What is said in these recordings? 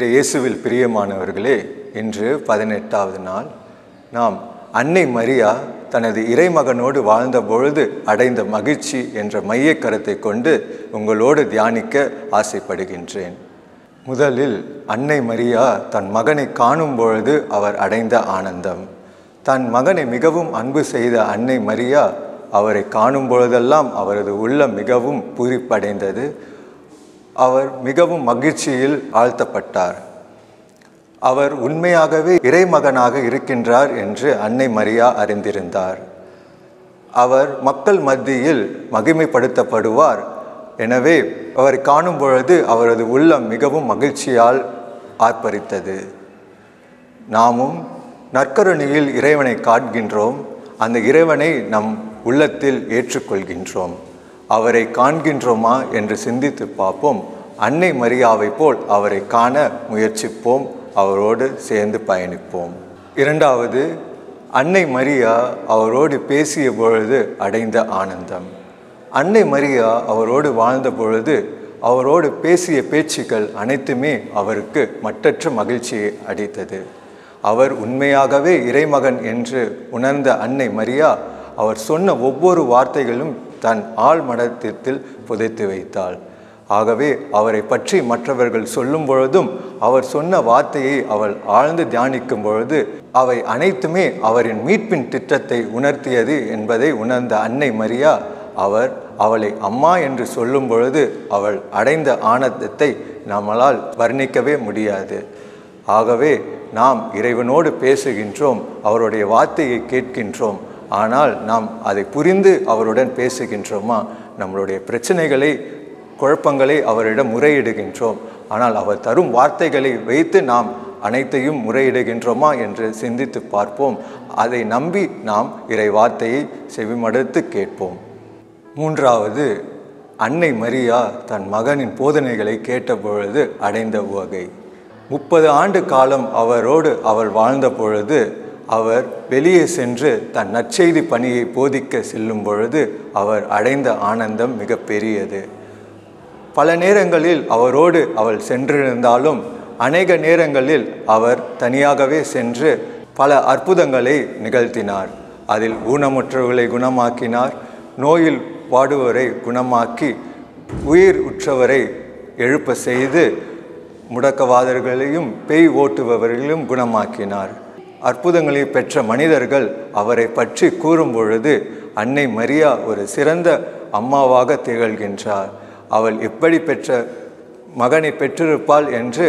இயேசுவில் பிரியமானவர்களே, இன்று 18வது நாள். நாம் அன்னை மரியா தனது இறைமகனோடு வாழ்ந்த பொழுது அடைந்த மகிழ்ச்சி என்ற மைய கருத்தை கொண்டு உங்களோடு தியானிக்க ஆசைப்படுகின்றேன். முதலில் அன்னை மரியா தன் மகனை காணும் பொழுது அவர் அடைந்த ஆனந்தம். தன் மகனை மிகவும் அன்பு செய்த அன்னை மரியா அவரை காணும் பொழுதெல்லாம் அவரது உள்ளம் மிகவும் பூரிப்படைந்தது. அவர் மிகவும் மகிழ்ச்சியில் ஆழ்த்தப்பட்டார். அவர் உண்மையாகவே இறைமகனாக இருக்கின்றார் என்று அன்னை மரியா அறிந்திருந்தார். அவர் மக்கள் மத்தியில் மகிமைப்படுத்தப்படுவார். எனவே அவரை காணும் பொழுது அவரது உள்ளம் மிகவும் மகிழ்ச்சியால் ஆர்ப்பரித்தது. நாமும் நற்கருணையில் இறைவனை காண்கின்றோம். அந்த இறைவனை நம் உள்ளத்தில் ஏற்றுக்கொள்கின்றோம். அவரை காண்கின்றோமா என்று சிந்தித்து பார்ப்போம். அன்னை மரியாவை போல் அவரை காண முயற்சிப்போம். அவரோடு சேர்ந்து பயணிப்போம். இரண்டாவது, அன்னை மரியா அவரோடு பேசிய பொழுது அடைந்த ஆனந்தம். அன்னை மரியா அவரோடு வாழ்ந்த பொழுது அவரோடு பேசிய பேச்சுக்கள் அனைத்துமே அவருக்கு மட்டற்ற மகிழ்ச்சியை அளித்தது. அவர் உண்மையாகவே இறைமகன் என்று உணர்ந்த அன்னை மரியா அவர் சொன்ன ஒவ்வொரு வார்த்தைகளும் தன் ஆழ்மனத்தில் புதைத்து வைத்தாள். ஆகவே அவரை பற்றி மற்றவர்கள் சொல்லும் பொழுதும் அவர் சொன்ன வார்த்தையை அவள் ஆழ்ந்து தியானிக்கும் பொழுது அவை அனைத்துமே அவரின் மீட்பின் திட்டத்தை உணர்த்தியது என்பதை உணர்ந்த அன்னை மரியா அவளை அம்மா என்று சொல்லும் பொழுது அவள் அடைந்த ஆனந்தத்தை நம்மால் வர்ணிக்கவே முடியாது. ஆகவே நாம் இறைவனோடு பேசுகின்றோம், அவருடைய வார்த்தையை கேட்கின்றோம். ஆனால் நாம் அதை புரிந்து அவருடன் பேசுகின்றோமா? நம்மளுடைய பிரச்சனைகளை, குழப்பங்களை அவரிடம் முறையிடுகின்றோம். ஆனால் அவர் தரும் வார்த்தைகளை வைத்து நாம் அனைத்தையும் முறையிடுகின்றோமா என்று சிந்தித்து பார்ப்போம். அதை நம்பி நாம் இறை வார்த்தையை செவிமடுத்து கேட்போம். மூன்றாவது, அன்னை மரியா தன் மகனின் போதனைகளை கேட்டபொழுது அடைந்த உவகை. 30 ஆண்டு காலம் அவரோடு அவள் வாழ்ந்த பொழுது அவர் வெளியே சென்று தன் நற்செய்தி பணியை போதிக்க செல்லும் பொழுது அவர் அடைந்த ஆனந்தம் மிக பெரியது. பல நேரங்களில் அவரோடு அவள் சென்றிருந்தாலும் அநேக நேரங்களில் அவர் தனியாகவே சென்று பல அற்புதங்களை நிகழ்த்தினார். அதில் ஊனமுற்றவர்களை குணமாக்கினார், நோயில் வாடுவரை குணமாக்கி, உயிர் உற்றவரை எழுப்ப செய்து, முடக்கவாதர்களையும் பேய் ஓட்டுபவர்களையும் குணமாக்கினார். அற்புதங்களை பெற்ற மனிதர்கள் அவரை பற்றி கூறும் பொழுது அன்னை மரியா ஒரு சிறந்த அம்மாவாக திகழ்கின்றார். அவள் எப்படி பெற்ற மகனை பெற்றிருப்பாள் என்று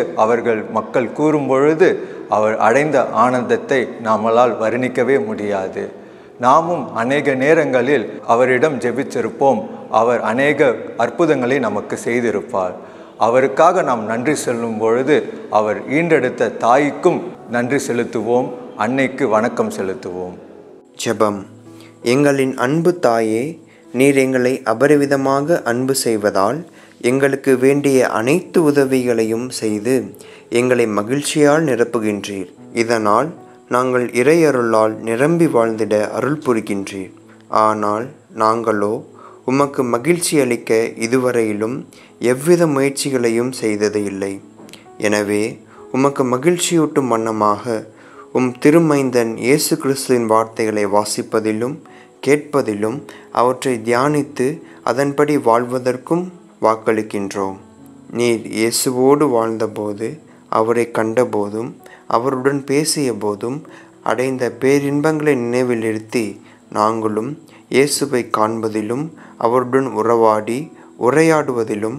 மக்கள் கூறும் பொழுது அவள் அடைந்த ஆனந்தத்தை நம்மால் வர்ணிக்கவே முடியாது. நாமும் அநேக நேரங்களில் அவரிடம் ஜெபித்திருப்போம். அவர் அநேக அற்புதங்களை நமக்கு செய்திருப்பார். அவருக்காக நாம் நன்றி செல்லும் பொழுது அவர் ஈண்டெடுத்த தாய்க்கும் நன்றி செலுத்துவோம், அன்னைக்கு வணக்கம் செலுத்துவோம். ஜெபம். எங்களின் அன்பு தாயே, நீர் எங்களை அபரிவிதமாக அன்பு செய்வதால் எங்களுக்கு வேண்டிய அனைத்து உதவிகளையும் செய்து எங்களை மகிழ்ச்சியால் நிரப்புகின்றீர். இதனால் நாங்கள் இறையருளால் நிரம்பி வாழ்ந்திட அருள் புரிகின்றீர். ஆனால் நாங்களோ உமக்கு மகிழ்ச்சி அளிக்க இதுவரையிலும் எவ்வித முயற்சிகளையும் செய்தது இல்லை. எனவே உமக்கு மகிழ்ச்சியூட்டும் வண்ணமாக திருமைந்தன் இயேசு கிறிஸ்துவின் வார்த்தைகளை வாசிப்பதிலும் கேட்பதிலும் அவற்றை தியானித்து அதன்படி வாழ்வதற்கும் வாக்களிக்கின்றோம். நீர் இயேசுவோடு வாழ்ந்தபோது, அவரை கண்டபோதும், அவருடன் பேசிய போதும் அடைந்த பேரின்பங்களை நினைவில் நிறுத்தி நாங்களும் இயேசுவை காண்பதிலும், அவருடன் உரையாடுவதிலும்,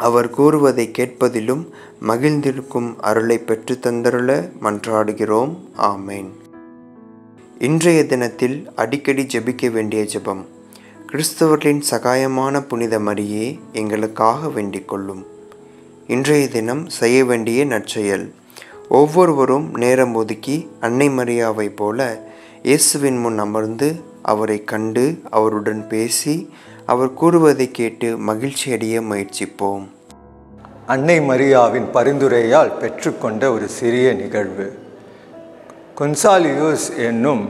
அவர் கூறுவதை கேட்பதிலும் மகிழ்ந்திருக்கும் அருளை பெற்று தந்தருள மன்றாடுகிறோம். ஆமேன். இன்றைய தினத்தில் அடிக்கடி ஜெபிக்க வேண்டிய ஜெபம். கிறிஸ்தவர்களின் சகாயமான புனித மரியே, எங்களுக்காக வேண்டிக் கொள்ளும். இன்றைய தினம் செய்ய வேண்டிய நற்செயல். ஒவ்வொருவரும் நேரம் ஒதுக்கி அன்னை மரியாவை போல இயேசுவின் முன் அமர்ந்து அவரை கண்டு அவருடன் பேசி அவர் கூறுவதை கேட்டு மகிழ்ச்சி அடைய முயற்சிப்போம். அன்னை மரியாவின் பரிந்துரையால் பெற்றுக்கொண்ட ஒரு சிறிய நிகழ்வு. கொன்சாலியூஸ் என்னும்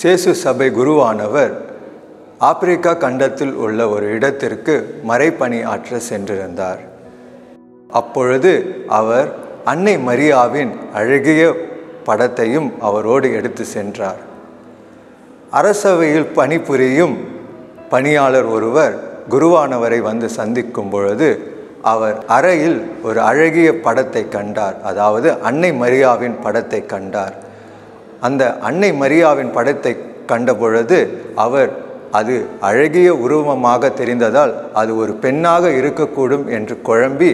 சேசு சபை குருவானவர் ஆப்பிரிக்கா கண்டத்தில் உள்ள ஒரு இடத்திற்கு மறைப்பணி ஆற்ற சென்றிருந்தார். அப்பொழுது அவர் அன்னை மரியாவின் அழகிய படத்தையும் அவரோடு எடுத்து சென்றார். அரசவையில் பணிபுரியும் பணியாளர் ஒருவர் குருவானவரை வந்து சந்திக்கும் பொழுது அவர் அறையில் ஒரு அழகிய படத்தை கண்டார். அதாவது அன்னை மரியாவின் படத்தை கண்டார். அந்த அன்னை மரியாவின் படத்தை கண்ட பொழுது அவர் அது அழகிய உருவமாக தெரிந்ததால் அது ஒரு பெண்ணாக இருக்கக்கூடும் என்று குழம்பி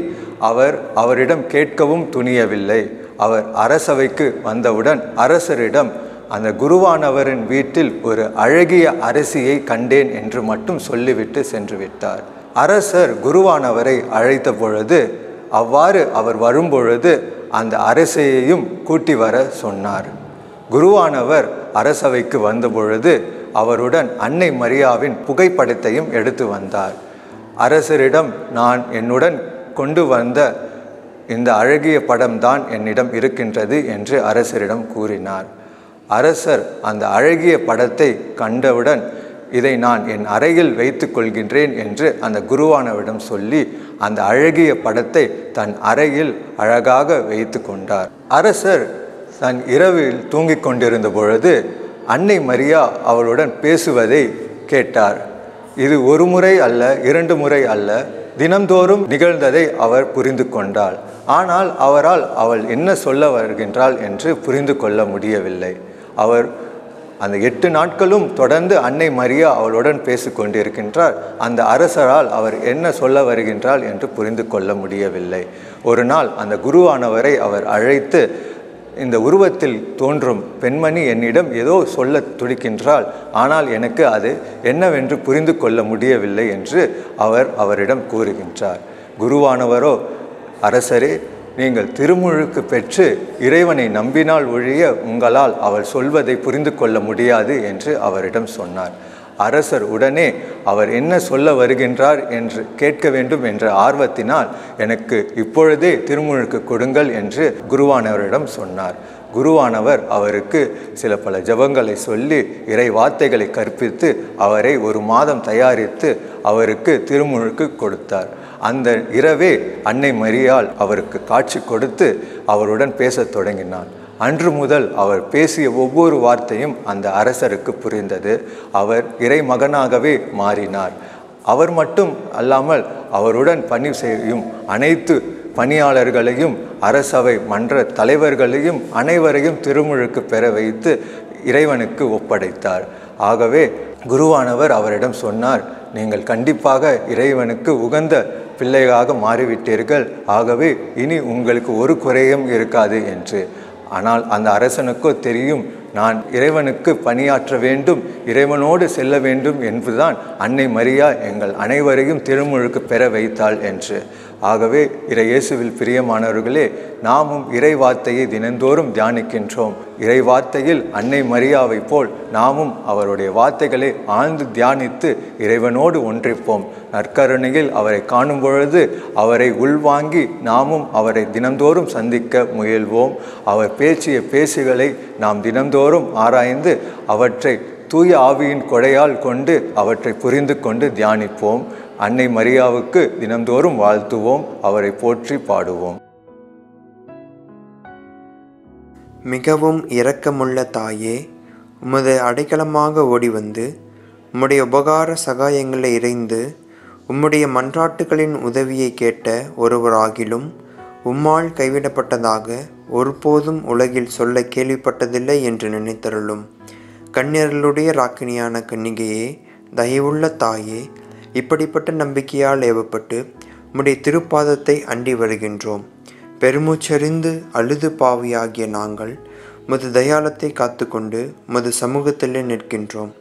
அவரிடம் கேட்கவும் துணியவில்லை. அவர் அரசவைக்கு வந்தவுடன் அரசரிடம் அந்த குருவானவரின் வீட்டில் ஒரு அழகிய அரசியை கண்டேன் என்று மட்டும் சொல்லிவிட்டு சென்று விட்டார். அரசர் குருவானவரை அழைத்த பொழுது அவ்வாறு அவர் வரும்பொழுது அந்த அரசியையும் கூட்டி வர சொன்னார். குருவானவர் அரசவைக்கு வந்தபொழுது அவருடன் அன்னை மரியாவின் புகைப்படத்தையும் எடுத்து வந்தார். அரசரிடம், நான் என்னுடன் கொண்டு வந்த இந்த அழகிய படம்தான் என்னிடம் இருக்கின்றது என்று அரசரிடம் கூறினார். அரசர் அந்த அழகிய படத்தை கண்டவுடன், இதை நான் என் அறையில் வைத்து கொள்கின்றேன் என்று அந்த குருவானவரிடம் சொல்லி அந்த அழகிய படத்தை தன் அறையில் அழகாக வைத்து கொண்டார். அரசர் தன் இரவில் தூங்கிக் கொண்டிருந்த பொழுது அன்னை மரியா அவளுடன் பேசுவதை கேட்டார். இது ஒரு முறை அல்ல, 2 முறை அல்ல, தினந்தோறும் நிகழ்ந்ததை அவர் புரிந்து கொண்டாள். ஆனால் அவரால் அவள் என்ன சொல்ல வருகின்றாள் என்று புரிந்து கொள்ள முடியவில்லை. அவர் அந்த 8 நாட்களும் தொடர்ந்து அன்னை மரியா அவளுடன் பேசி கொண்டிருக்கின்றார். அந்த அரசரால் அவர் என்ன சொல்ல வருகின்றாள் என்று புரிந்து கொள்ள முடியவில்லை. ஒரு நாள் அந்த குருவானவரை அவர் அழைத்து, இந்த உருவத்தில் தோன்றும் பெண்மணி என்னிடம் ஏதோ சொல்ல துடிக்கின்றாள், ஆனால் எனக்கு அது என்னவென்று புரிந்து கொள்ள முடியவில்லை என்று அவரிடம் கூறுகின்றார். குருவானவரோ, அரசரே, நீங்கள் திருமுழுக்கு பெற்று இறைவனை நம்பினால் ஒழிய உங்களால் அவள் சொல்வதை புரிந்து கொள்ள முடியாது என்று அவரிடம் சொன்னார். அரசர் உடனே அவர் என்ன சொல்ல வருகின்றார் என்று கேட்க வேண்டும் என்ற ஆர்வத்தினால், எனக்கு இப்பொழுதே திருமுழுக்கு கொடுங்கள் என்று குருவானவரிடம் சொன்னார். குருவானவர் அவருக்கு பல ஜபங்களை சொல்லி இறை வார்த்தைகளை கற்பித்து அவரை 1 மாதம் தயாரித்து அவருக்கு திருமுழுக்கு கொடுத்தார். அந்த இரவே அன்னை மரியாள் அவருக்கு காட்சி கொடுத்து அவருடன் பேசத் தொடங்கினார். அன்று முதல் அவர் பேசிய ஒவ்வொரு வார்த்தையும் அந்த அரசருக்கு புரிந்தது. அவர் இறை மகனாகவே மாறினார். அவர் மட்டும் அல்லாமல் அவருடன் பணி செய்யும் அனைத்து பணியாளர்களையும், அரசவை மன்ற தலைவர்களையும், அனைவரையும் திருமுழுக்கு பெற வைத்து இறைவனுக்கு ஒப்படைத்தார். ஆகவே குருவானவர் அவரிடம் சொன்னார், நீங்கள் கண்டிப்பாக இறைவனுக்கு உகந்த பிள்ளையாக மாறிவிட்டீர்கள், ஆகவே இனி உங்களுக்கு ஒரு குறையும் இருக்காது என்று. ஆனால் அந்த அரசனுக்கோ தெரியும், நான் இறைவனுக்கு பணியாற்ற வேண்டும், இறைவனோடு செல்ல வேண்டும் என்பதுதான் அன்னை மரியா எங்கள் அனைவரையும் திருமுழுக்கு பெற வைத்தாள் என்று. ஆகவே இயேசுவில் பிரியமானவர்களே, நாமும் இறை வார்த்தையை தினந்தோறும் தியானிக்கின்றோம். இறை வார்த்தையில் அன்னை மரியாவை போல் நாமும் அவருடைய வார்த்தைகளை ஆழ்ந்து தியானித்து இறைவனோடு ஒன்றிப்போம். நற்கருணையில் அவரை காணும் பொழுது அவரை உள்வாங்கி நாமும் அவரை தினந்தோறும் சந்திக்க முயல்வோம். அவர் பேசிய பேச்சுகளை நாம் தினந்தோறும் ஆராய்ந்து அவற்றை தூய ஆவியின் கொடையால் கொண்டு அவற்றை புரிந்து கொண்டு தியானிப்போம். அன்னை மரியாவுக்கு தினந்தோறும் வாழ்த்துவோம், அவரை போற்றி பாடுவோம். மிகவும் இரக்கமுள்ள தாயே, உமது அடைக்கலமாக ஓடி வந்து உம்முடைய உபகார சகாயங்களை இறைந்து உம்முடைய மன்றாட்டுகளின் உதவியை கேட்ட ஒருவராகிலும் உம்மால் கைவிடப்பட்டதாக ஒருபோதும் உலகில் சொல்ல கேள்விப்பட்டதில்லை என்று நினைத்தருளும். கன்னியர்களுடைய ராக்கினியான கன்னிகையே, தயவுள்ள தாயே, இப்படிப்பட்ட நம்பிக்கையால் ஏவப்பட்டு உம்முடைய திருப்பாதத்தை அண்டி வருகின்றோம். பெருமூச்சறிந்து அழுது பாவியாகிய நாங்கள் உமது தயாளத்தை காத்து கொண்டு உமது சமூகத்திலே நிற்கின்றோம்.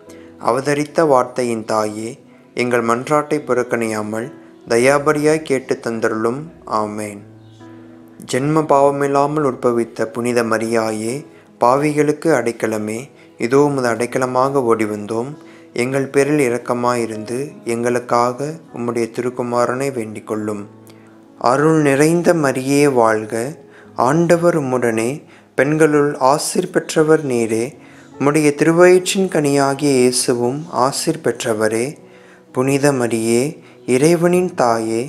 அவதரித்த வார்த்தையின் தாயே, எங்கள் மன்றாட்டை புறக்கணியாமல் தயாபரியாய் கேட்டு தந்தருளும். ஆமேன். ஜென்ம பாவமில்லாமல் உற்பவித்த புனித மரியாயே, பாவிகளுக்கு அடைக்கலமே, இதோ உமது அடைக்கலமாக ஓடி வந்தோம். எங்கள் பேரில் இரக்கமாயிருந்து எங்களுக்காக உம்முடைய திருக்குமாரனை வேண்டிக் கொள்ளும். அருள் நிறைந்த மரியே வாழ்க, ஆண்டவர் உம்முடனே, பெண்களுள் ஆசீர் பெற்றவர் நீரே, உம்முடைய திருவயிற்றின் கனியாகிய இயேசுவும் ஆசீர் பெற்றவரே. புனித மரியே, இறைவனின் தாயே,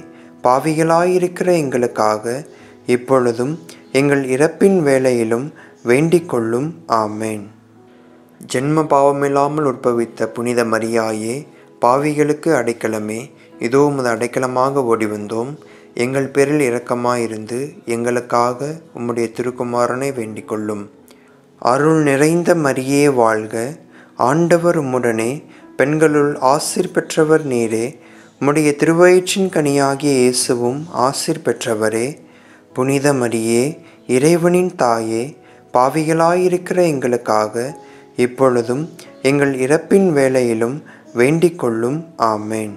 பாவிகளாயிருக்கிற எங்களுக்காக இப்பொழுதும் எங்கள் இறப்பின் வேளையிலும் வேண்டிக் கொள்ளும். ஆமேன். ஜென்ம பாவமில்லாமல் உற்பவித்த புனித மரியாயே, பாவிகளுக்கு அடைக்கலமே, இதோ உமது அடைக்கலமாக ஓடி வந்தோம். எங்கள் பேரில் இரக்கமாயிருந்து எங்களுக்காக உம்முடைய திருக்குமாரனை வேண்டிக் கொள்ளும். அருள் நிறைந்த மரியே வாழ்க, ஆண்டவர் உம்முடனே, பெண்களுள் ஆசீர் பெற்றவர் நீரே. உம்முடைய திருவயிற்றின் கனியாகிய இயேசுவும் ஆசீர் பெற்றவரே. புனித மரியே, இறைவனின் தாயே, பாவிகளாயிருக்கிற எங்களுக்காக இப்பொழுதும் எங்கள் இறப்பின் வேளையிலும் வேண்டிக் கொள்ளும். ஆமேன்.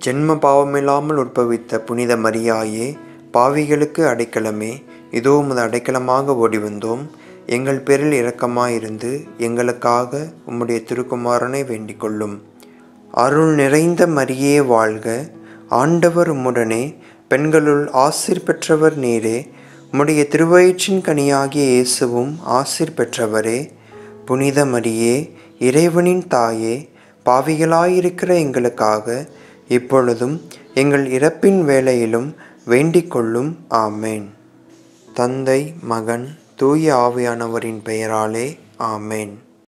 ஜென்ம பாவமில்லாமல் உற்பவித்த புனித மரியாயே, பாவிகளுக்கு அடைக்கலமே, இதோ உமது அடைக்கலமாக ஓடி வந்தோம். எங்கள் பேரில் இரக்கமாயிருந்து எங்களுக்காக உம்முடைய திருக்குமாரனை வேண்டிக் கொள்ளும். அருள் நிறைந்த மரியே வாழ்க, ஆண்டவர் உம்முடனே, பெண்களுள் ஆசீர் பெற்றவர் நீரே. உம்முடைய திருவயிற்றின் கனியாகிய இயேசுவும் ஆசீர் பெற்றவரே. புனித மரியே, இறைவனின் தாயே, பாவிகளாயிருக்கிற எங்களுக்காக இப்பொழுதும் எங்கள் இறப்பின் வேளையிலும் வேண்டிக் கொள்ளும். ஆமேன். தந்தை, மகன், தூய ஆவியானவரின் பெயராலே. ஆமேன்.